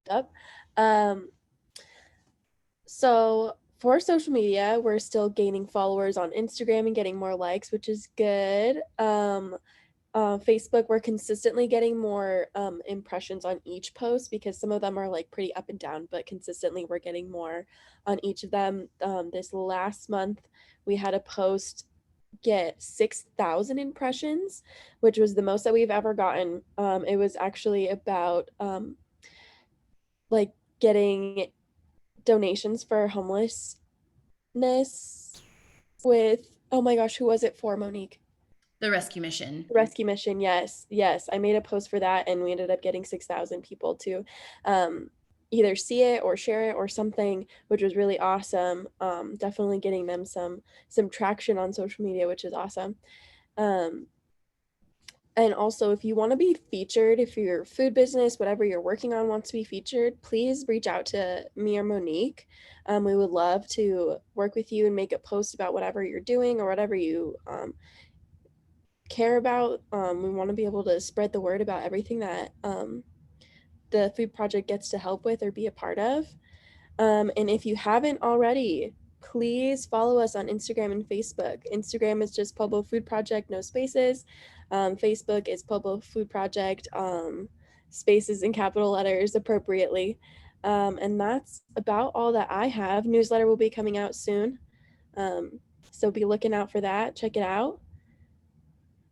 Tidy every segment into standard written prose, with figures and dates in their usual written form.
up. Um, so for social media, we're still gaining followers on Instagram and getting more likes, which is good. Facebook, we're consistently getting more impressions on each post because some of them are like pretty up and down, but consistently we're getting more on each of them. This last month, we had a post get 6,000 impressions, which was the most that we've ever gotten. It was actually about like getting donations for homelessness with, oh my gosh, who was it for, Monique? The rescue mission. Rescue mission, yes, yes. I made a post for that, and we ended up getting 6,000 people to either see it or share it or something, which was really awesome. Definitely getting them some traction on social media, which is awesome. Um, and also, if you want to be featured, if your food business, whatever you're working on, wants to be featured, please reach out to me or Monique. We would love to work with you and make a post about whatever you're doing or whatever you care about. We want to be able to spread the word about everything that the food project gets to help with or be a part of. And if you haven't already, please follow us on Instagram and Facebook. Instagram is just Pueblo Food Project, no spaces. Facebook is Pueblo Food Project, spaces in capital letters appropriately. And that's about all that I have. Newsletter will be coming out soon. So be looking out for that. Check it out.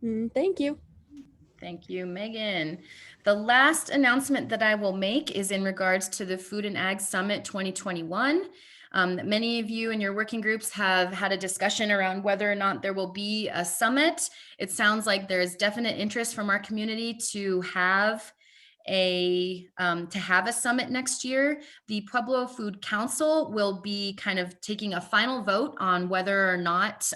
Thank you. Thank you, Megan. The last announcement that I will make is in regards to the Food and Ag Summit 2021. Many of you in your working groups have had a discussion around whether or not there will be a summit. It sounds like there is definite interest from our community to have a summit next year. The Pueblo Food Council will be kind of taking a final vote on whether or not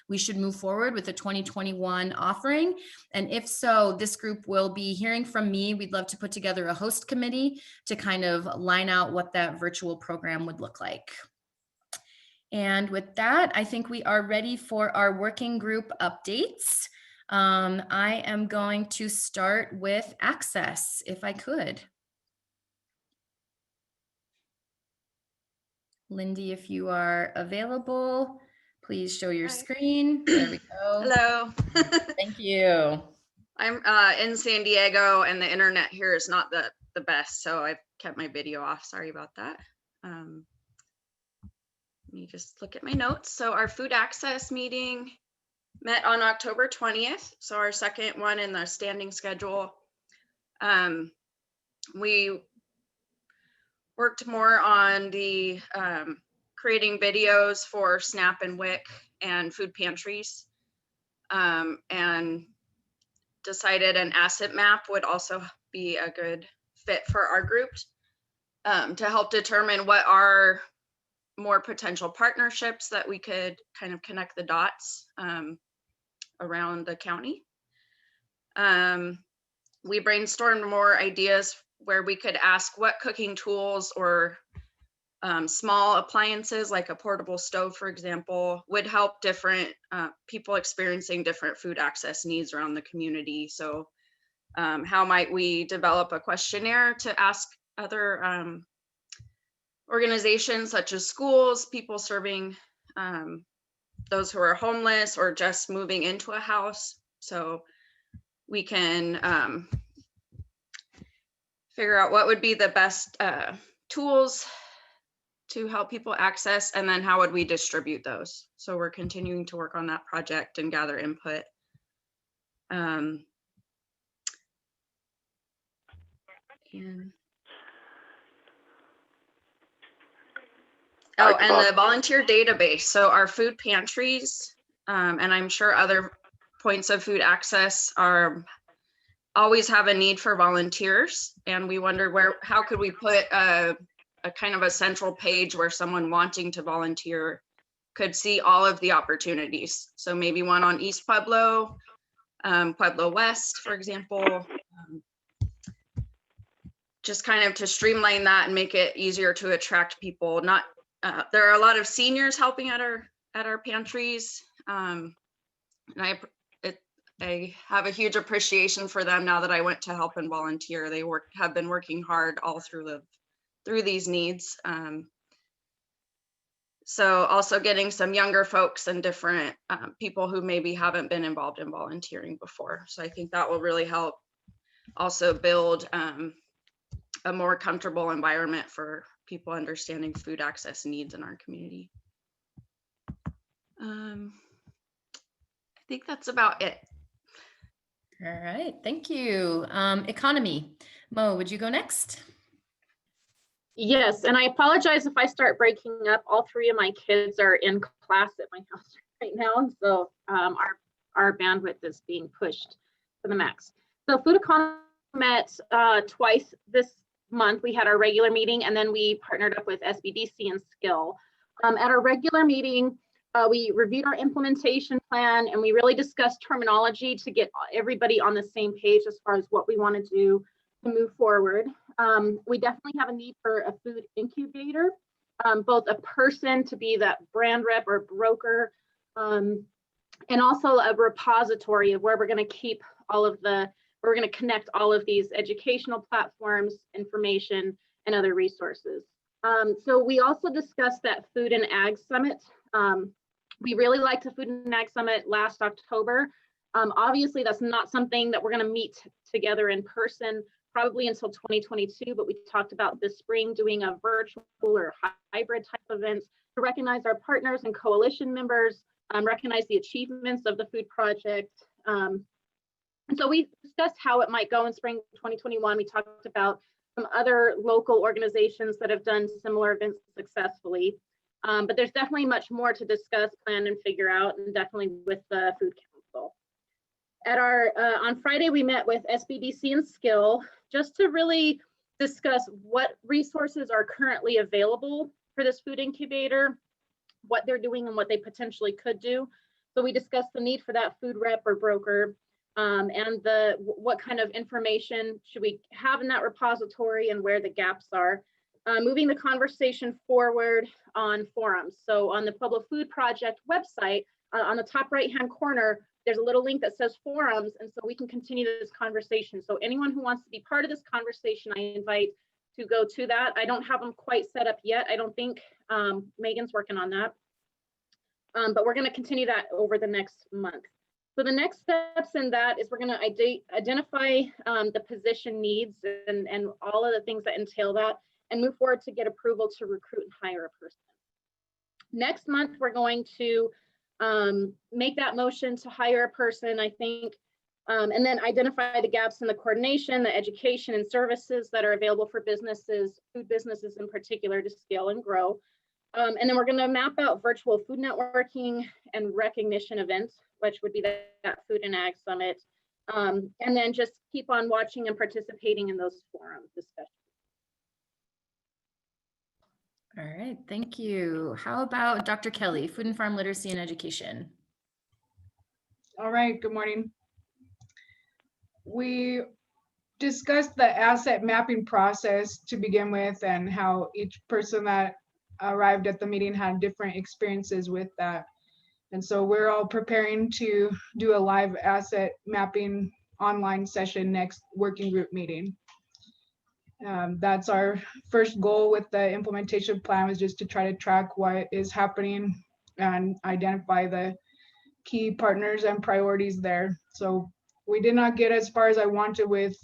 we should move forward with the 2021 offering. And if so, this group will be hearing from me. We'd love to put together a host committee to kind of line out what that virtual program would look like. And with that, I think we are ready for our working group updates. I am going to start with access, if I could. Lindy, if you are available, please show your screen. There we go. Hello. Thank you. I'm in San Diego, and the internet here is not the best, so I've kept my video off. Sorry about that. Let me just look at my notes. So our food access meeting met on October 20th, so our second one in the standing schedule. We worked more on the creating videos for SNAP and WIC and food pantries, and decided an asset map would also be a good fit for our group to help determine what are more potential partnerships that we could kind of connect the dots around the county. We brainstormed more ideas where we could ask what cooking tools or small appliances like a portable stove, for example, would help different people experiencing different food access needs around the community. So how might we develop a questionnaire to ask other organizations such as schools, people serving those who are homeless or just moving into a house, so we can figure out what would be the best tools to help people access, and then how would we distribute those. So we're continuing to work on that project and gather input. And the volunteer database. So our food pantries, and I'm sure other points of food access are always have a need for volunteers. And we wonder how could we put a kind of a central page where someone wanting to volunteer could see all of the opportunities. So maybe one on East Pueblo, Pueblo West, for example, just kind of to streamline that and make it easier to attract people. There are a lot of seniors helping at our pantries. I have a huge appreciation for them now that I went to help and volunteer. They have been working hard all through these needs. So also getting some younger folks and different people who maybe haven't been involved in volunteering before. So I think that will really help also build a more comfortable environment for people understanding food access needs in our community. I think that's about it. All right, thank you. Economy. Mo, would you go next? Yes, and I apologize if I start breaking up. All three of my kids are in class at my house right now, so our bandwidth is being pushed to the max. So Food Economy met twice this month. We had our regular meeting, and then we partnered up with SBDC and Skill. At our regular meeting, we reviewed our implementation plan, and we really discussed terminology to get everybody on the same page as far as what we want to do to move forward. We definitely have a need for a food incubator, both a person to be that brand rep or broker, and also a repository of where we're going to keep all of we're going to connect all of these educational platforms, information, and other resources. So we also discussed that Food and Ag Summit. We really liked the Food and Ag Summit last October. Obviously, that's not something that we're going to meet together in person probably until 2022, but we talked about this spring doing a virtual or hybrid type events to recognize our partners and coalition members, recognize the achievements of the food project. And so we discussed how it might go in spring 2021. We talked about some other local organizations that have done similar events successfully. But there's definitely much more to discuss, plan, and figure out, and definitely with the Food Council. At our on Friday, we met with SBDC and Skill just to really discuss what resources are currently available for this food incubator, what they're doing and what they potentially could do. So we discussed the need for that food rep or broker, and what kind of information should we have in that repository and where the gaps are. Moving the conversation forward on forums. So on the Pueblo Food Project website, on the top right-hand corner, there's a little link that says forums, and so we can continue this conversation. So anyone who wants to be part of this conversation, I invite to go to that. I don't have them quite set up yet. I don't think Megan's working on that, but we're going to continue that over the next month. So the next steps in that is we're going to identify the position needs and all of the things that entail that, and move forward to get approval to recruit and hire a person. Next month, we're going to make that motion to hire a person, I think, and then identify the gaps in the coordination, the education and services that are available for businesses, food businesses in particular, to scale and grow. And then we're going to map out virtual food networking and recognition events, which would be that Food and Ag Summit. And then just keep on watching and participating in those forum discussions. All right, thank you. How about Dr. Kelly, Food and Farm Literacy and Education? All right, good morning. We discussed the asset mapping process to begin with and how each person that arrived at the meeting had different experiences with that. And so we're all preparing to do a live asset mapping online session next working group meeting. That's our first goal with the implementation plan, was just to try to track what is happening and identify the key partners and priorities there. So we did not get as far as I wanted with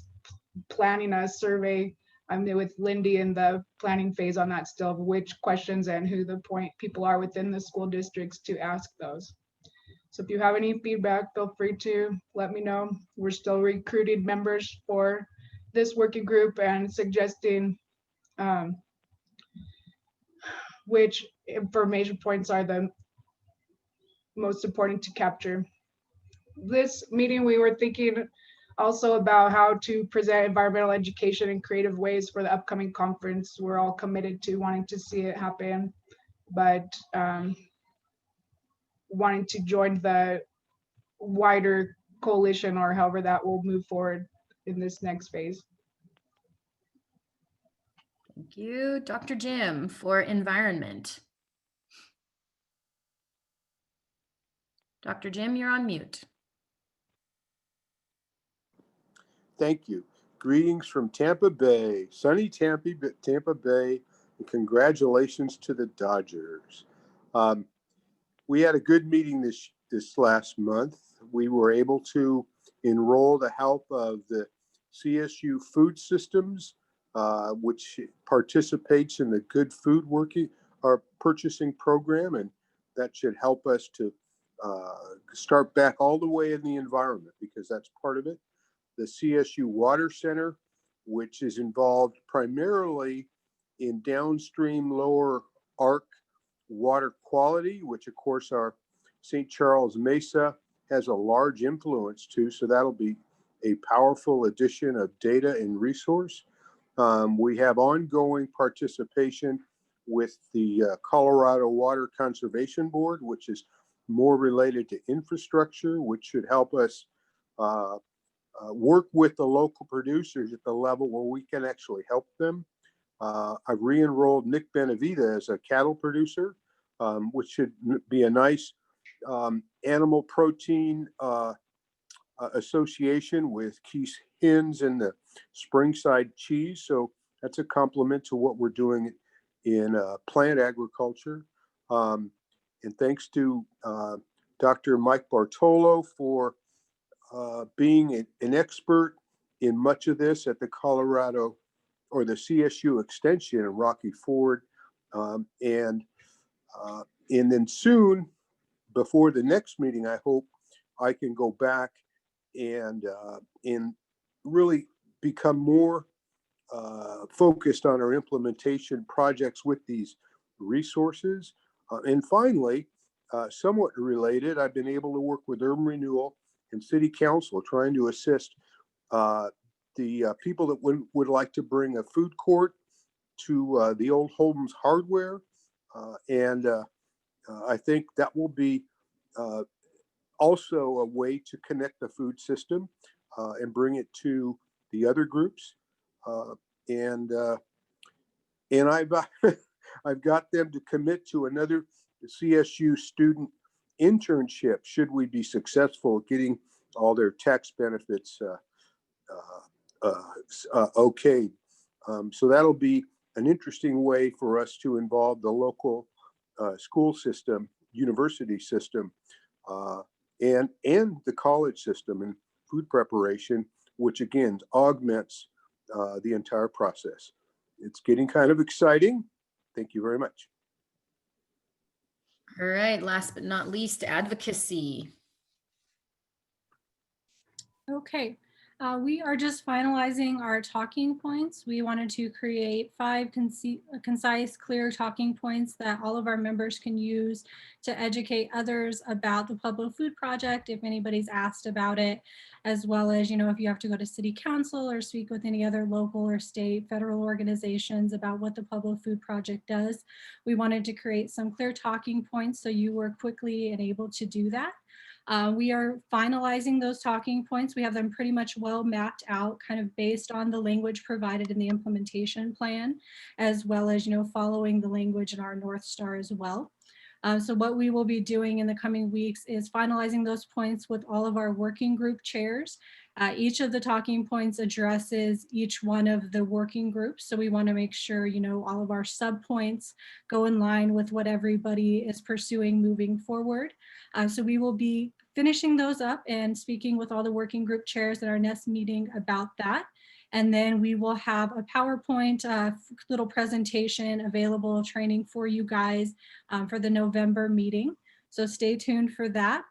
planning a survey. I'm with Lindy in the planning phase on that still, of which questions and who the point people are within the school districts to ask those. So if you have any feedback, feel free to let me know. We're still recruiting members for this working group and suggesting which information points are the most important to capture. This meeting, we were thinking also about how to present environmental education in creative ways for the upcoming conference. We're all committed to wanting to see it happen, but wanting to join the wider coalition, or however that will move forward in this next phase. Thank you. Dr. Jim for environment. Dr. Jim, you're on mute. Thank you. Greetings from Tampa Bay, sunny Tampa Bay, and congratulations to the Dodgers. We had a good meeting this last month. We were able to enroll the help of the CSU Food Systems, which participates in the Good Food Purchasing Program, and that should help us to start back all the way in the environment, because that's part of it. The CSU Water Center, which is involved primarily in downstream lower arc water quality, which of course our St. Charles Mesa has a large influence to, so that'll be a powerful addition of data and resource. We have ongoing participation with the Colorado Water Conservation Board, which is more related to infrastructure, which should help us work with the local producers at the level where we can actually help them. I've re-enrolled Nick Benavida as a cattle producer, which should be a nice animal protein association with Keith Hens and the Springside cheese. So that's a complement to what we're doing in plant agriculture. And thanks to Dr. Mike Bartolo for being an expert in much of this at the Colorado or the CSU extension in Rocky Ford. And then soon, before the next meeting, I hope I can go back and really become more focused on our implementation projects with these resources. And finally, somewhat related, I've been able to work with Urban Renewal and City Council trying to assist the people that would like to bring a food court to the old Holmes Hardware. And I think that will be also a way to connect the food system and bring it to the other groups. And I've I've got them to commit to another CSU student internship should we be successful at getting all their tax benefits okayed. So that'll be an interesting way for us to involve the local school system, university system, and the college system in food preparation, which again augments the entire process. It's getting kind of exciting. Thank you very much. All right, last but not least, advocacy. Okay, we are just finalizing our talking points. We wanted to create 5 concise, clear talking points that all of our members can use to educate others about the Pueblo Food Project if anybody's asked about it, as well as, you know, if you have to go to City Council or speak with any other local or state, federal organizations about what the Pueblo Food Project does. We wanted to create some clear talking points so you were quickly and able to do that. We are finalizing those talking points. We have them pretty much well mapped out, kind of based on the language provided in the implementation plan, as well as, you know, following the language in our North Star as well. So what we will be doing in the coming weeks is finalizing those points with all of our working group chairs. Each of the talking points addresses each one of the working groups. So we want to make sure, you know, all of our sub points go in line with what everybody is pursuing moving forward. So we will be finishing those up and speaking with all the working group chairs at our next meeting about that. And then we will have a PowerPoint little presentation available training for you guys for the November meeting. So stay tuned for that.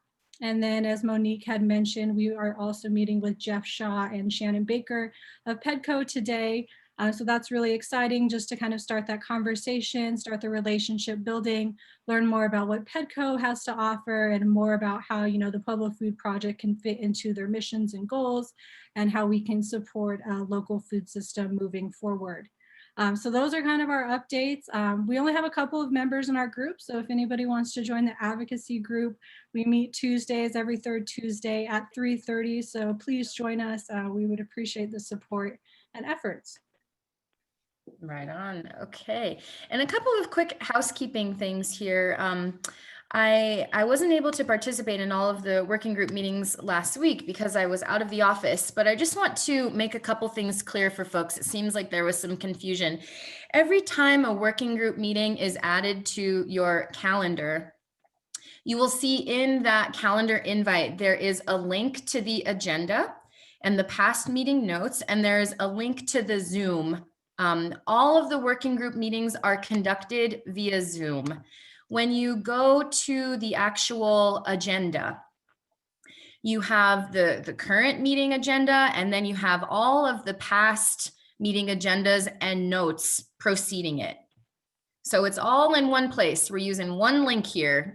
And then, as Monique had mentioned, we are also meeting with Jeff Shaw and Shannon Baker of PEDCO today. So that's really exciting, just to kind of start that conversation, start the relationship building, learn more about what PEDCO has to offer, and more about how, you know, the Pueblo Food Project can fit into their missions and goals, and how we can support a local food system moving forward. So those are kind of our updates. We only have a couple of members in our group, so if anybody wants to join the advocacy group, we meet Tuesdays, every third Tuesday at 3:30. So please join us. We would appreciate the support and efforts. Right on. Okay. And a couple of quick housekeeping things here. I wasn't able to participate in all of the working group meetings last week because I was out of the office, but I just want to make a couple things clear for folks. It seems like there was some confusion. Every time a working group meeting is added to your calendar, you will see in that calendar invite, there is a link to the agenda and the past meeting notes, and there's a link to the Zoom. All of the working group meetings are conducted via Zoom. When you go to the actual agenda, you have the current meeting agenda, and then you have all of the past meeting agendas and notes preceding it. So it's all in one place. We're using one link here.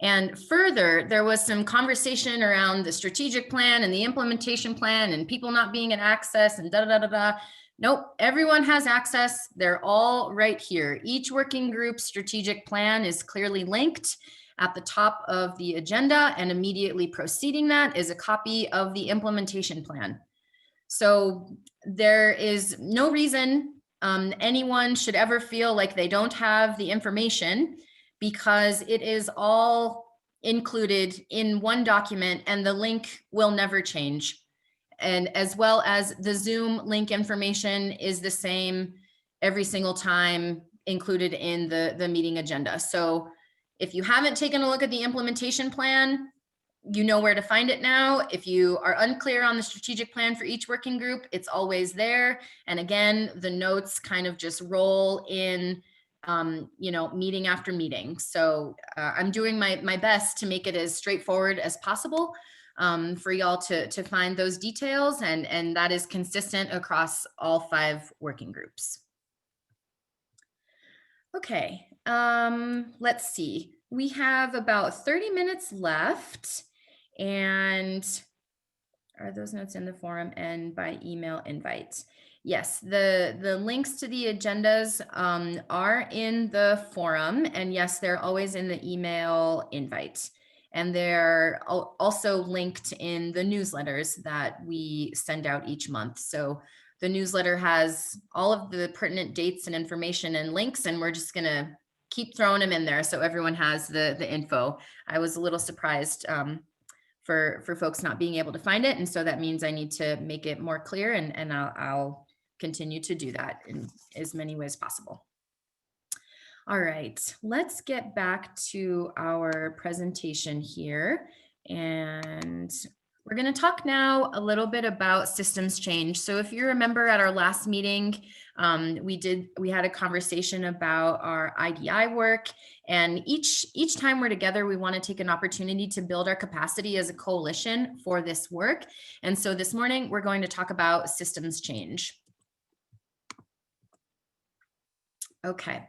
And further, there was some conversation around the strategic plan and the implementation plan and people not being in access and da da da da. Nope, everyone has access. They're all right here. Each working group strategic plan is clearly linked at the top of the agenda, and immediately preceding that is a copy of the implementation plan. So there is no reason anyone should ever feel like they don't have the information, because it is all included in one document and the link will never change. And as well as the Zoom link information is the same every single time included in the meeting agenda. So if you haven't taken a look at the implementation plan, you know where to find it now. If you are unclear on the strategic plan for each working group, it's always there. And again, the notes kind of just roll in, meeting after meeting. So I'm doing my best to make it as straightforward as possible for y'all to find those details. And that is consistent across all 5 working groups. Okay, let's see. We have about 30 minutes left. And are those notes in the forum and by email invite? Yes, the links to the agendas are in the forum, and yes, they're always in the email invite. And they're also linked in the newsletters that we send out each month. So the newsletter has all of the pertinent dates and information and links, and we're just gonna keep throwing them in there so everyone has the info. I was a little surprised for folks not being able to find it. And so that means I need to make it more clear, and I'll continue to do that in as many ways possible. All right, let's get back to our presentation here. And we're going to talk now a little bit about systems change. So if you remember at our last meeting, we had a conversation about our IDI work, and each time we're together, we want to take an opportunity to build our capacity as a coalition for this work. And so this morning, we're going to talk about systems change. Okay.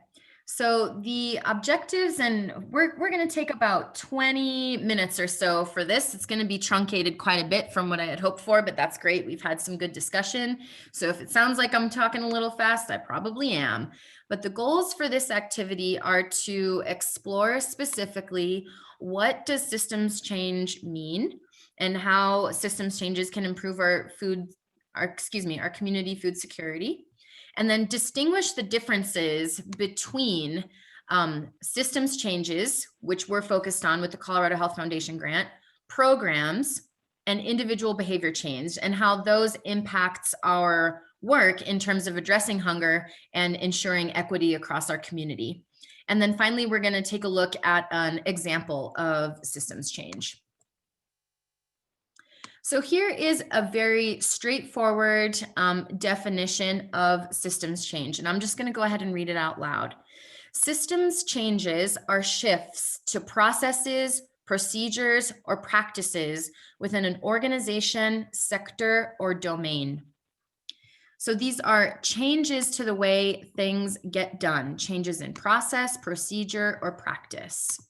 So the objectives, and we're going to take about 20 minutes or so for this. It's going to be truncated quite a bit from what I had hoped for, but that's great. We've had some good discussion. So if it sounds like I'm talking a little fast, I probably am. But the goals for this activity are to explore specifically, what does systems change mean, and how systems changes can improve our community food security. And then distinguish the differences between systems changes, which we're focused on with the Colorado Health Foundation grant, programs, and individual behavior change, and how those impacts our work in terms of addressing hunger and ensuring equity across our community. And then finally, we're going to take a look at an example of systems change. So here is a very straightforward definition of systems change, and I'm just going to go ahead and read it out loud. Systems changes are shifts to processes, procedures, or practices within an organization, sector, or domain. So these are changes to the way things get done, changes in process, procedure, or practice.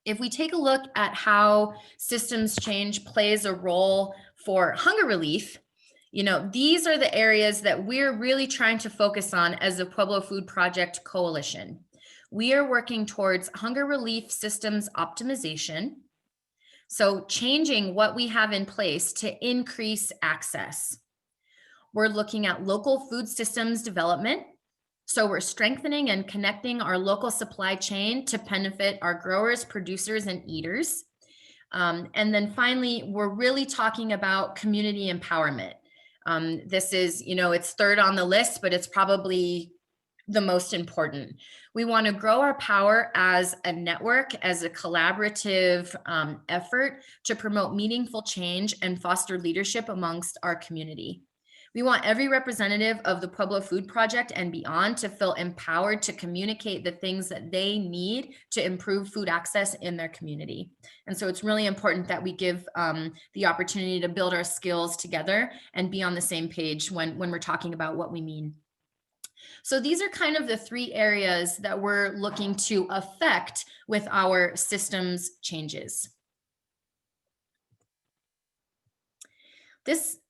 If we take a look at how systems change plays a role for hunger relief, these are the areas that we're really trying to focus on as the Pueblo Food Project Coalition. We are working towards hunger relief systems optimization. So changing what we have in place to increase access. We're looking at local food systems development, So we're strengthening and connecting our local supply chain to benefit our growers, producers, and eaters. And then finally, we're really talking about community empowerment. This is, it's third on the list, but it's probably the most important. We want to grow our power as a network, as a collaborative effort to promote meaningful change and foster leadership amongst our community. We want every representative of the Pueblo Food Project and beyond to feel empowered to communicate the things that they need to improve food access in their community. And so it's really important that we give the opportunity to build our skills together and be on the same page when we're talking about what we mean. So these are kind of the three areas that we're looking to affect with our systems changes.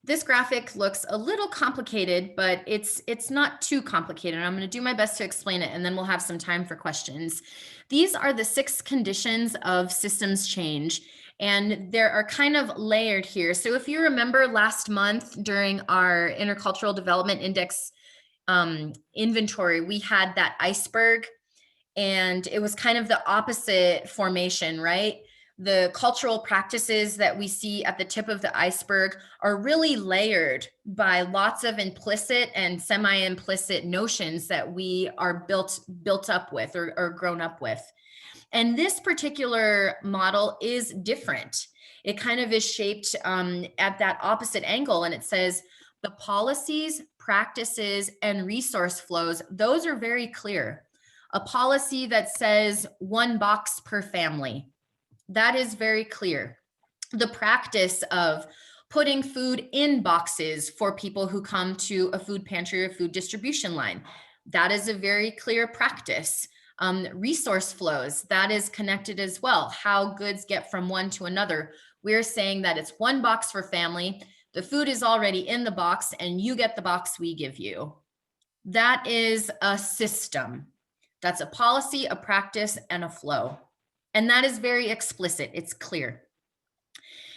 This graphic looks a little complicated, but it's not too complicated. I'm going to do my best to explain it, and then we'll have some time for questions. These are the 6 conditions of systems change, and there are kind of layered here. So if you remember last month during our Intercultural Development Index inventory, we had that iceberg, and it was kind of the opposite formation, right? The cultural practices that we see at the tip of the iceberg are really layered by lots of implicit and semi-implicit notions that we are built up with or grown up with. And this particular model is different. It kind of is shaped at that opposite angle, and it says the policies, practices, and resource flows, those are very clear. A policy that says 1 box per family, that is very clear. The practice of putting food in boxes for people who come to a food pantry or food distribution line, that is a very clear practice. Resource flows, that is connected as well. How goods get from one to another. We're saying that it's 1 box for family. The food is already in the box and you get the box we give you. That is a system. That's a policy, a practice, and a flow. And that is very explicit. It's clear.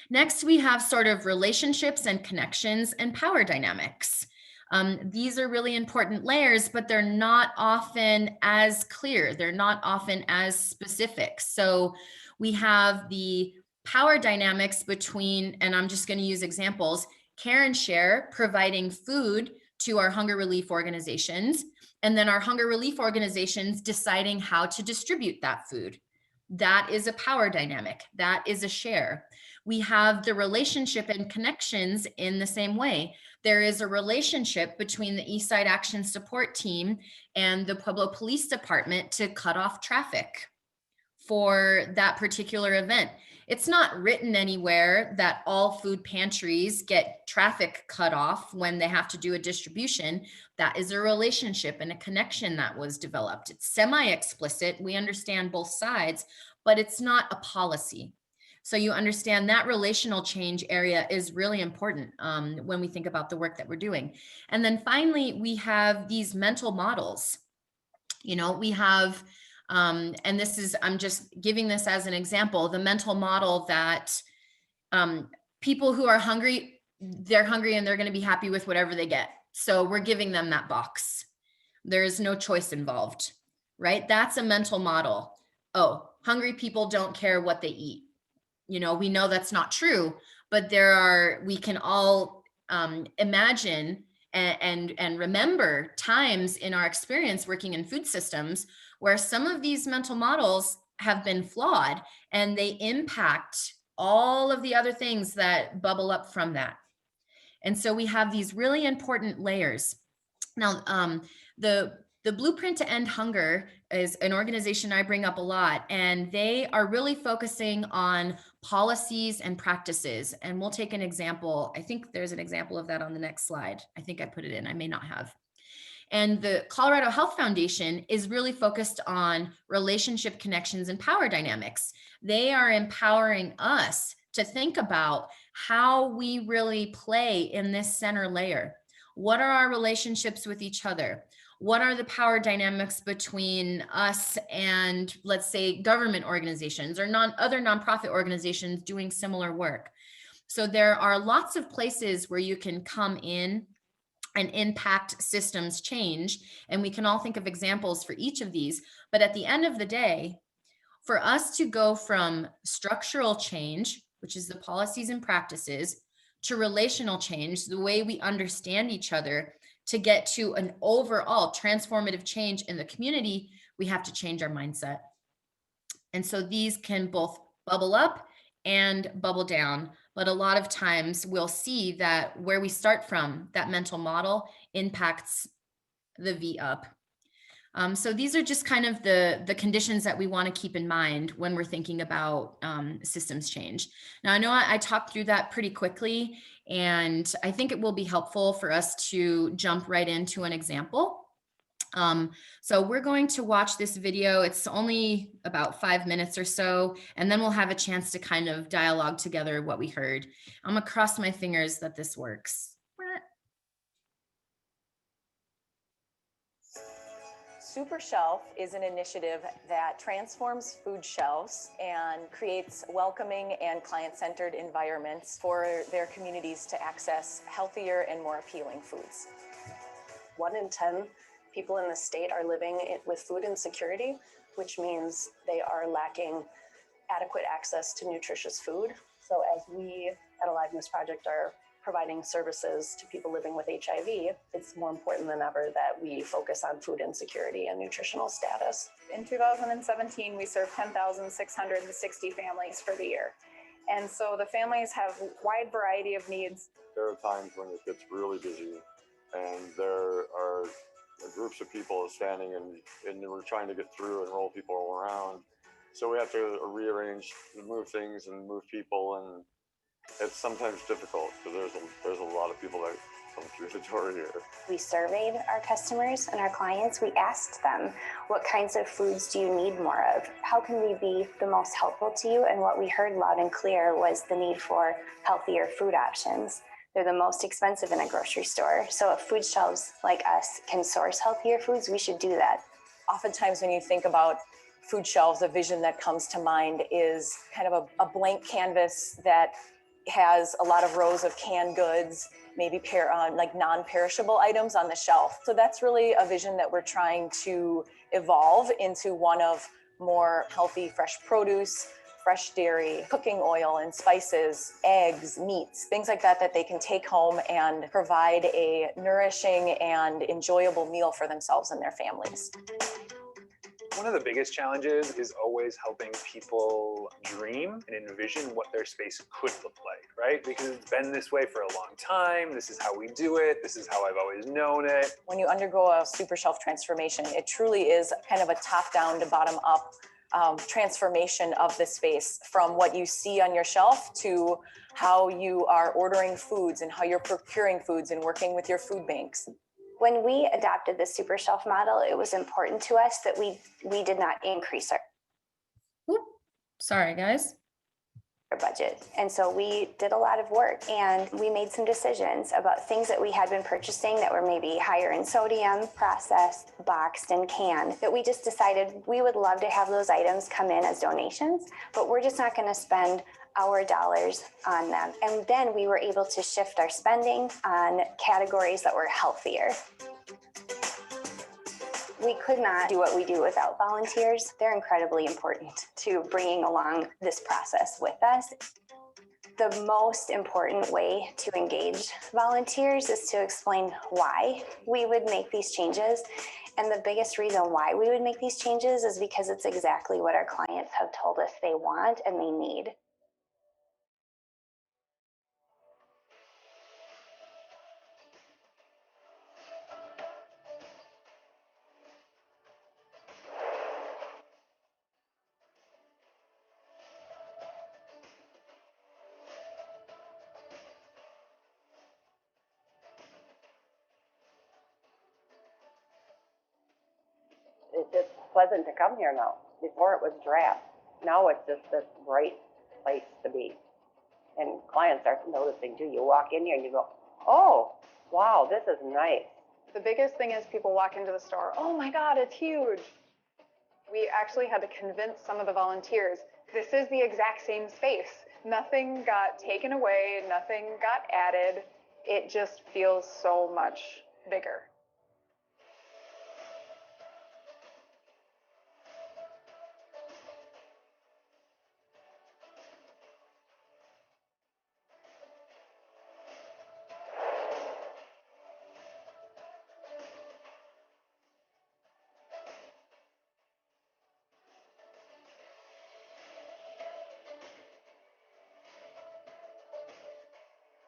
Next, we have sort of relationships and connections and power dynamics. These are really important layers, but they're not often as clear. They're not often as specific. So we have the power dynamics between, and I'm just going to use examples, care and share, providing food to our hunger relief organizations, and then our hunger relief organizations deciding how to distribute that food. That is a power dynamic. That is a share. We have the relationship and connections in the same way. There is a relationship between the Eastside Action Support Team and the Pueblo Police Department to cut off traffic for that particular event. It's not written anywhere that all food pantries get traffic cut off when they have to do a distribution. That is a relationship and a connection that was developed. It's semi-explicit. We understand both sides, but it's not a policy. So you understand that relational change area is really important when we think about the work that we're doing. And then finally, we have these mental models. We have and this is, I'm just giving this as an example, the mental model that people who are hungry, they're hungry and they're going to be happy with whatever they get. So we're giving them that box. There's no choice involved, right? That's a mental model. Oh, hungry people don't care what they eat. We know that's not true, but we can all imagine and remember times in our experience working in food systems where some of these mental models have been flawed and they impact all of the other things that bubble up from that. And so we have these really important layers. Now, the Blueprint to End Hunger is an organization I bring up a lot, and they are really focusing on policies and practices. And we'll take an example. I think there's an example of that on the next slide. I think I put it in, I may not have. And the Colorado Health Foundation is really focused on relationship connections and power dynamics. They are empowering us to think about how we really play in this center layer. What are our relationships with each other? What are the power dynamics between us and, let's say, government organizations or other nonprofit organizations doing similar work? So there are lots of places where you can come in and impact systems change. And we can all think of examples for each of these. But at the end of the day, for us to go from structural change, which is the policies and practices, to relational change, the way we understand each other, to get to an overall transformative change in the community, we have to change our mindset. And so these can both bubble up and bubble down. But a lot of times we'll see that where we start from, that mental model impacts the V up. So these are just kind of the conditions that we want to keep in mind when we're thinking about systems change. Now, I know I talked through that pretty quickly, and I think it will be helpful for us to jump right into an example. So we're going to watch this video. It's only about 5 minutes or so, and then we'll have a chance to kind of dialogue together what we heard. I'm gonna cross my fingers that this works. Super Shelf is an initiative that transforms food shelves and creates welcoming and client-centered environments for their communities to access healthier and more appealing foods. 1 in 10 people in the state are living with food insecurity, which means they are lacking adequate access to nutritious food. So as we at Aliveness Project are providing services to people living with HIV, it's more important than ever that we focus on food insecurity and nutritional status. In 2017, we served 10,660 families for the year. And so the families have a wide variety of needs. There are times when it gets really busy and there are groups of people standing and we're trying to get through and roll people around. So we have to rearrange, move things and move people, and it's sometimes difficult because there's a lot of people that come through the door here. We surveyed our customers and our clients. We asked them, what kinds of foods do you need more of? How can we be the most helpful to you? And what we heard loud and clear was the need for healthier food options. They're the most expensive in a grocery store. So if food shelves like us can source healthier foods, we should do that. Oftentimes when you think about food shelves, a vision that comes to mind is kind of a blank canvas that has a lot of rows of canned goods, maybe like non-perishable items on the shelf. So that's really a vision that we're trying to evolve into one of more healthy, fresh produce, fresh dairy, cooking oil and spices, eggs, meats, things like that, that they can take home and provide a nourishing and enjoyable meal for themselves and their families. One of the biggest challenges is always helping people dream and envision what their space could look like, right? Because it's been this way for a long time. This is how we do it. This is how I've always known it. When you undergo a super shelf transformation, it truly is kind of a top-down to bottom-up transformation of the space, from what you see on your shelf to how you are ordering foods and how you're procuring foods and working with your food banks. When we adopted the super shelf model, it was important to us that we did not increase our Sorry, guys. budget. And so we did a lot of work and we made some decisions about things that we had been purchasing that were maybe higher in sodium, processed, boxed, and canned, that we just decided we would love to have those items come in as donations, but we're just not going to spend our dollars on them. And then we were able to shift our spending on categories that were healthier. We could not do what we do without volunteers. They're incredibly important to bringing along this process with us. The most important way to engage volunteers is to explain why we would make these changes. And the biggest reason why we would make these changes is because it's exactly what our clients have told us they want and they need. It's just pleasant to come here now. Before it was drab. Now it's just this bright place to be. And clients are noticing too. You walk in here and you go, oh, wow, this is nice. The biggest thing is people walk into the store, oh my God, it's huge. We actually had to convince some of the volunteers, this is the exact same space. Nothing got taken away, nothing got added. It just feels so much bigger.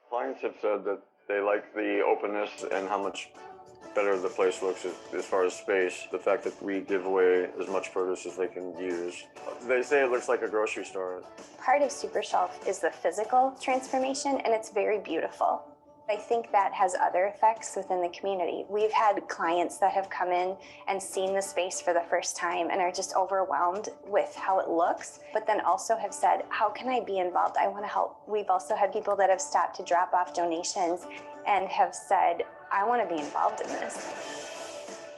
Clients have said that they like the openness and how much better the place looks as far as space. The fact that we give away as much produce as they can use. They say it looks like a grocery store. Part of Super Shelf is the physical transformation, and it's very beautiful. I think that has other effects within the community. We've had clients that have come in and seen the space for the first time and are just overwhelmed with how it looks, but then also have said, how can I be involved? I want to help. We've also had people that have stopped to drop off donations and have said, I want to be involved in this.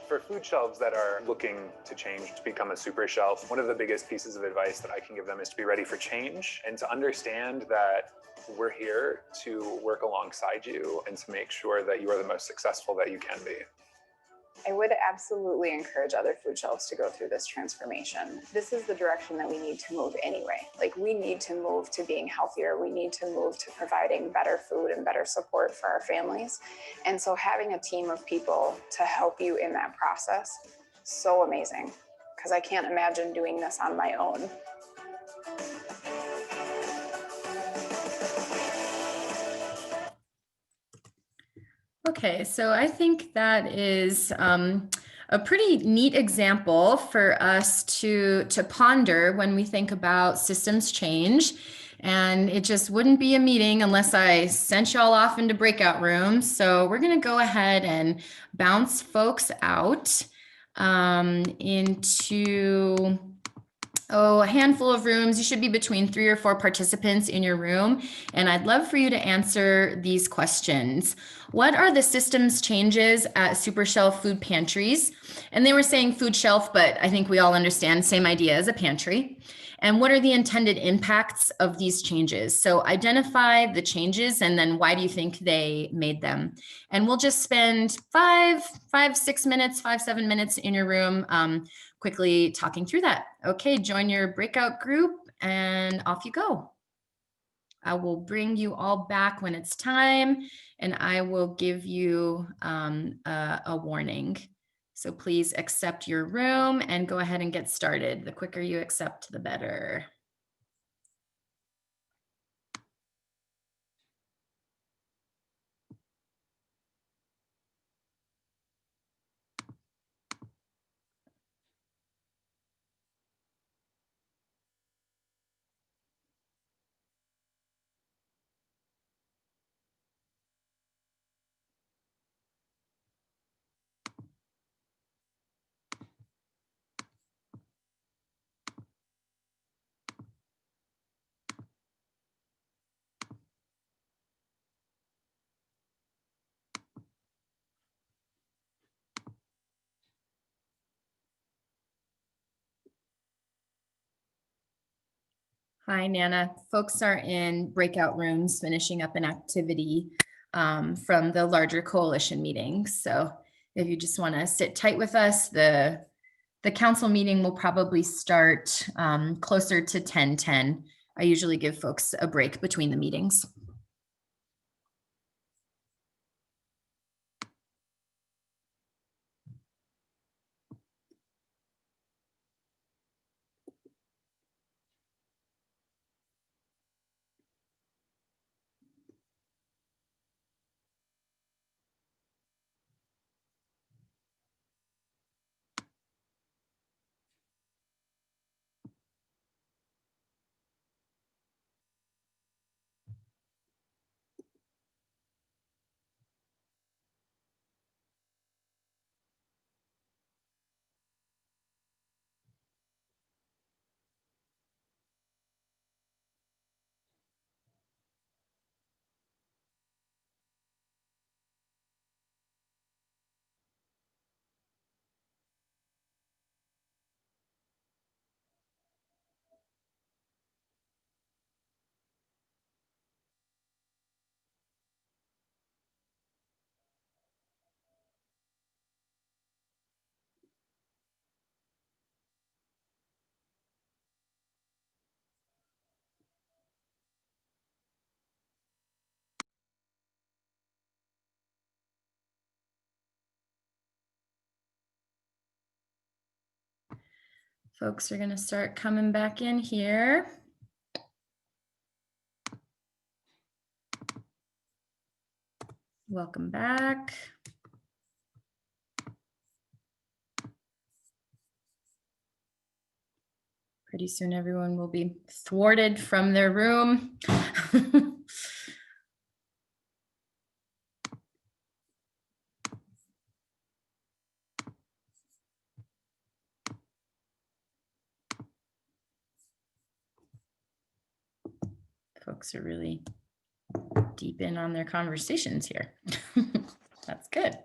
For food shelves that are looking to change to become a super shelf, one of the biggest pieces of advice that I can give them is to be ready for change and to understand that we're here to work alongside you and to make sure that you are the most successful that you can be. I would absolutely encourage other food shelves to go through this transformation. This is the direction that we need to move anyway. Like, we need to move to being healthier. We need to move to providing better food and better support for our families. And so having a team of people to help you in that process, so amazing, because I can't imagine doing this on my own. Okay, so I think that is a pretty neat example for us to ponder when we think about systems change. And it just wouldn't be a meeting unless I sent y'all off into breakout rooms. So we're going to go ahead and bounce folks out into a handful of rooms. You should be between 3 or 4 participants in your room. And I'd love for you to answer these questions. What are the systems changes at Super Shelf food pantries? And they were saying food shelf, but I think we all understand, same idea as a pantry. And what are the intended impacts of these changes? So identify the changes and then why do you think they made them? And we'll just spend 6 minutes, 7 minutes in your room quickly talking through that. Okay, join your breakout group and off you go. I will bring you all back when it's time and I will give you a warning. So please accept your room and go ahead and get started. The quicker you accept, the better. Hi, Nana. Folks are in breakout rooms finishing up an activity from the larger coalition meeting. So if you just want to sit tight with us, the council meeting will probably start closer to 10:10. I usually give folks a break between the meetings. Folks are going to start coming back in here. Welcome back. Pretty soon everyone will be thwarted from their room. Folks are really deep in on their conversations here. That's good.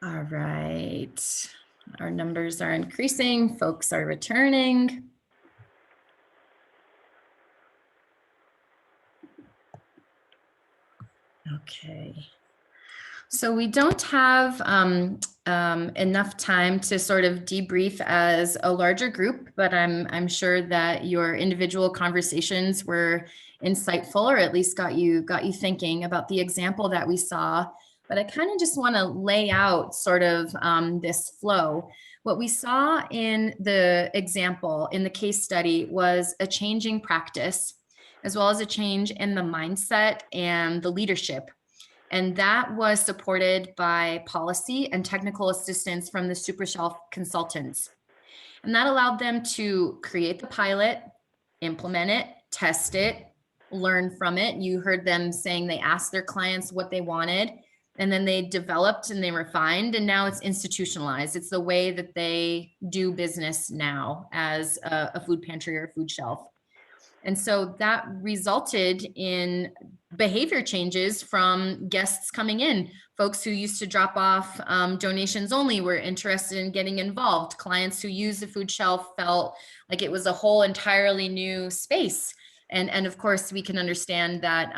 All right. Our numbers are increasing. Folks are returning. Okay. So we don't have enough time to sort of debrief as a larger group, but I'm sure that your individual conversations were insightful, or at least got you thinking about the example that we saw. But I kind of just want to lay out sort of this flow. What we saw in the example, in the case study, was a changing practice, as well as a change in the mindset and the leadership. And that was supported by policy and technical assistance from the Super Shelf consultants. And that allowed them to create the pilot, implement it, test it, learn from it. You heard them saying they asked their clients what they wanted, and then they developed and they refined, and now it's institutionalized. It's the way that they do business now as a food pantry or food shelf. And so that resulted in behavior changes from guests coming in. Folks who used to drop off donations only were interested in getting involved. Clients who use the food shelf felt like it was a whole entirely new space. And of course, we can understand that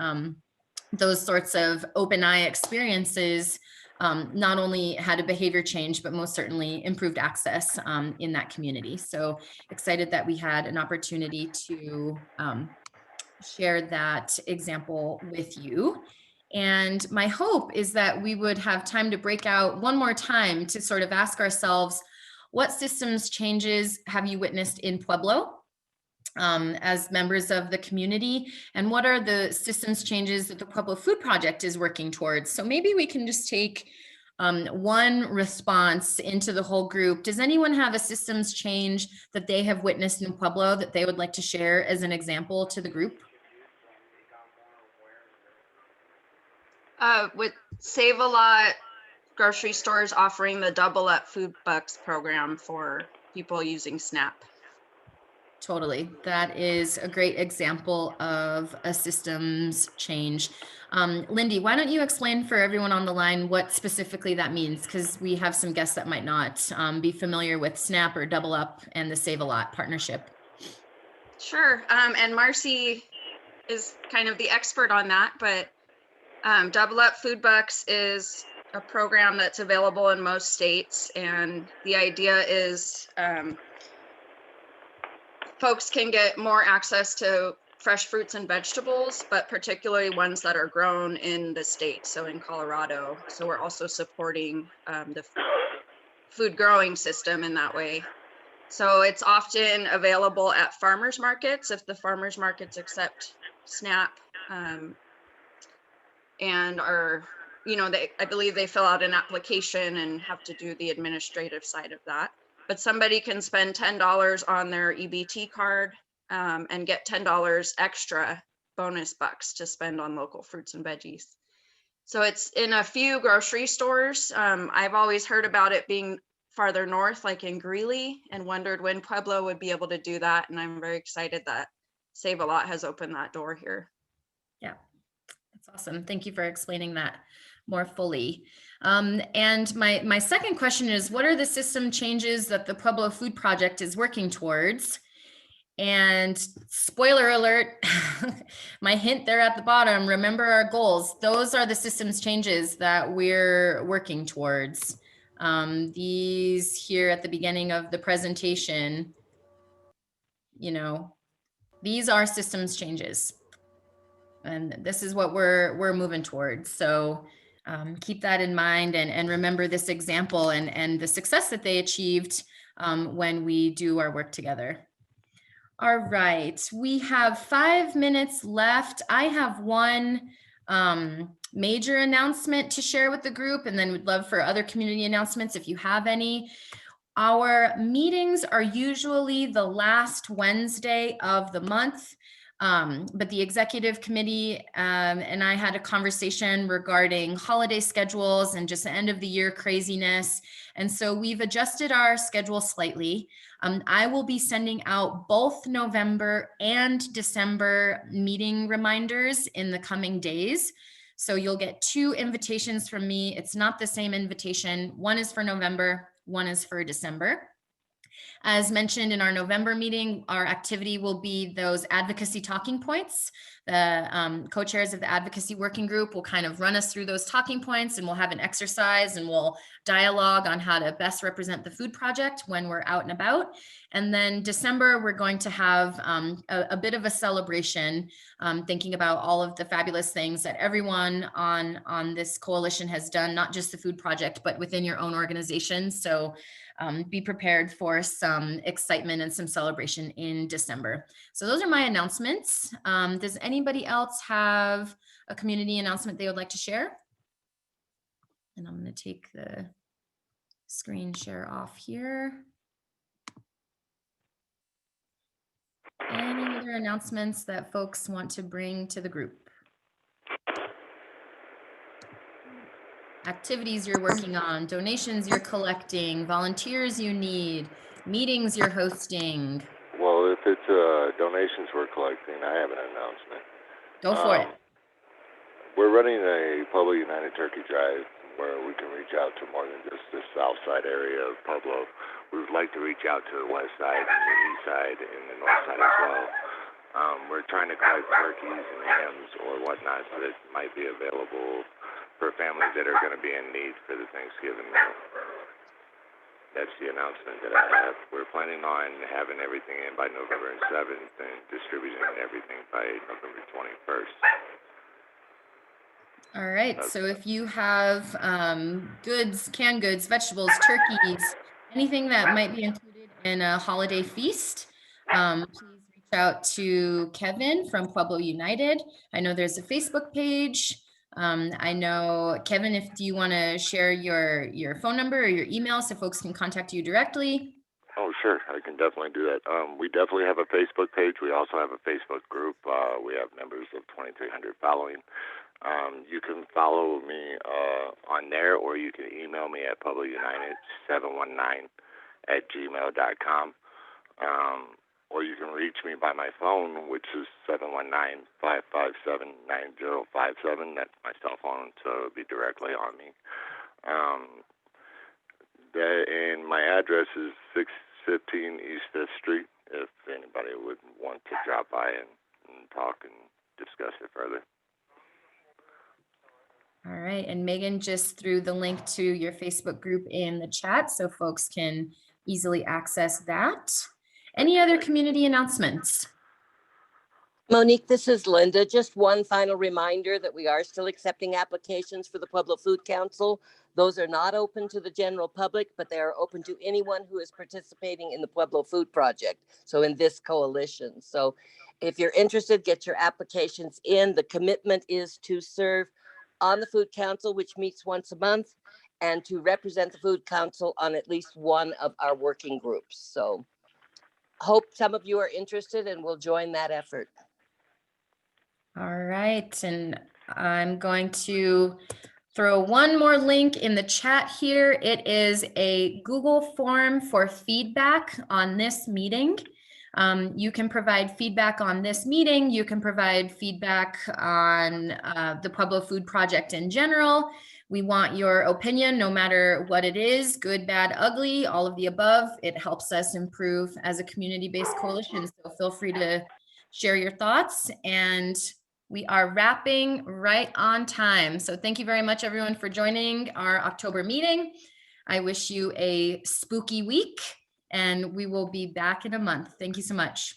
those sorts of open eye experiences not only had a behavior change, but most certainly improved access in that community. So excited that we had an opportunity to share that example with you. And my hope is that we would have time to break out one more time to sort of ask ourselves, what systems changes have you witnessed in Pueblo as members of the community, and what are the systems changes that the Pueblo Food Project is working towards? So maybe we can just take one response into the whole group. Does anyone have a systems change that they have witnessed in Pueblo that they would like to share as an example to the group? With Save a Lot grocery stores offering the Double Up Food Bucks program for people using SNAP. Totally. That is a great example of a systems change. Lindy, why don't you explain for everyone on the line what specifically that means? Because we have some guests that might not be familiar with SNAP or Double Up and the Save a Lot partnership. Sure. And Marcy is kind of the expert on that, but Double Up Food Bucks is a program that's available in most states. And the idea is folks can get more access to fresh fruits and vegetables, but particularly ones that are grown in the state, so in Colorado. So we're also supporting the food growing system in that way. So it's often available at farmers markets if the farmers markets accept SNAP and are, you know, I believe they fill out an application and have to do the administrative side of that. But somebody can spend $10 on their EBT card and get $10 extra bonus bucks to spend on local fruits and veggies. So it's in a few grocery stores. I've always heard about it being farther north, like in Greeley, and wondered when Pueblo would be able to do that. And I'm very excited that Save a Lot has opened that door here. Yeah, that's awesome. Thank you for explaining that more fully. And my second question is, what are the system changes that the Pueblo Food Project is working towards? And spoiler alert, my hint there at the bottom, remember our goals. Those are the systems changes that we're working towards. These here at the beginning of the presentation, you know, these are systems changes. And this is what we're moving towards. So keep that in mind and remember this example and the success that they achieved when we do our work together. All right, we have 5 minutes left. I have one major announcement to share with the group, and then we'd love for other community announcements if you have any. Our meetings are usually the last Wednesday of the month, but the executive committee and I had a conversation regarding holiday schedules and just the end of the year craziness. And so we've adjusted our schedule slightly. I will be sending out both November and December meeting reminders in the coming days. So you'll get 2 invitations from me. It's not the same invitation. One is for November, one is for December. As mentioned in our November meeting, our activity will be those advocacy talking points. The co-chairs of the advocacy working group will kind of run us through those talking points, and we'll have an exercise and we'll dialogue on how to best represent the food project when we're out and about. And then December, we're going to have a bit of a celebration, thinking about all of the fabulous things that everyone on this coalition has done, not just the food project, but within your own organization. So be prepared for some excitement and some celebration in December. So those are my announcements. Does anybody else have a community announcement they would like to share? And I'm going to take the screen share off here. Any other announcements that folks want to bring to the group? Activities you're working on, donations you're collecting, volunteers you need, meetings you're hosting. Well, if it's donations we're collecting, I have an announcement. Go for it. We're running a Pueblo United Turkey Drive where we can reach out to more than just the south side area of Pueblo. We would like to reach out to the west side and the east side and the north side as well. We're trying to collect turkeys and hams or whatnot that might be available for families that are going to be in need for the Thanksgiving meal. That's the announcement that I have. We're planning on having everything in by November 7th and distributing everything by November 21st. All right, so if you have goods, canned goods, vegetables, turkeys, anything that might be included in a holiday feast, please reach out to Kevin from Pueblo United. I know there's a Facebook page. I know, Kevin, do you want to share your phone number or your email so folks can contact you directly? Oh, sure. I can definitely do that. We definitely have a Facebook page. We also have a Facebook group. We have members of 2,300 following. You can follow me on there, or you can email me at publicunited719@gmail.com. Or you can reach me by my phone, which is 719-557-9057. That's my cell phone, so it'll be directly on me. And my address is 615 East 5th Street, if anybody would want to drop by and talk and discuss it further. All right, and Megan just threw the link to your Facebook group in the chat so folks can easily access that. Any other community announcements? Monique, this is Linda. Just one final reminder that we are still accepting applications for the Pueblo Food Council. Those are not open to the general public, but they are open to anyone who is participating in the Pueblo Food Project, so in this coalition. So if you're interested, get your applications in. The commitment is to serve on the Food Council, which meets once a month, and to represent the Food Council on at least one of our working groups. So hope some of you are interested and will join that effort. All right, and I'm going to throw one more link in the chat here. It is a Google form for feedback on this meeting. You can provide feedback on this meeting. You can provide feedback on the Pueblo Food Project in general. We want your opinion, no matter what it is, good, bad, ugly, all of the above. It helps us improve as a community-based coalition. So feel free to share your thoughts. And we are wrapping right on time. So thank you very much, everyone, for joining our October meeting. I wish you a spooky week, and we will be back in a month. Thank you so much.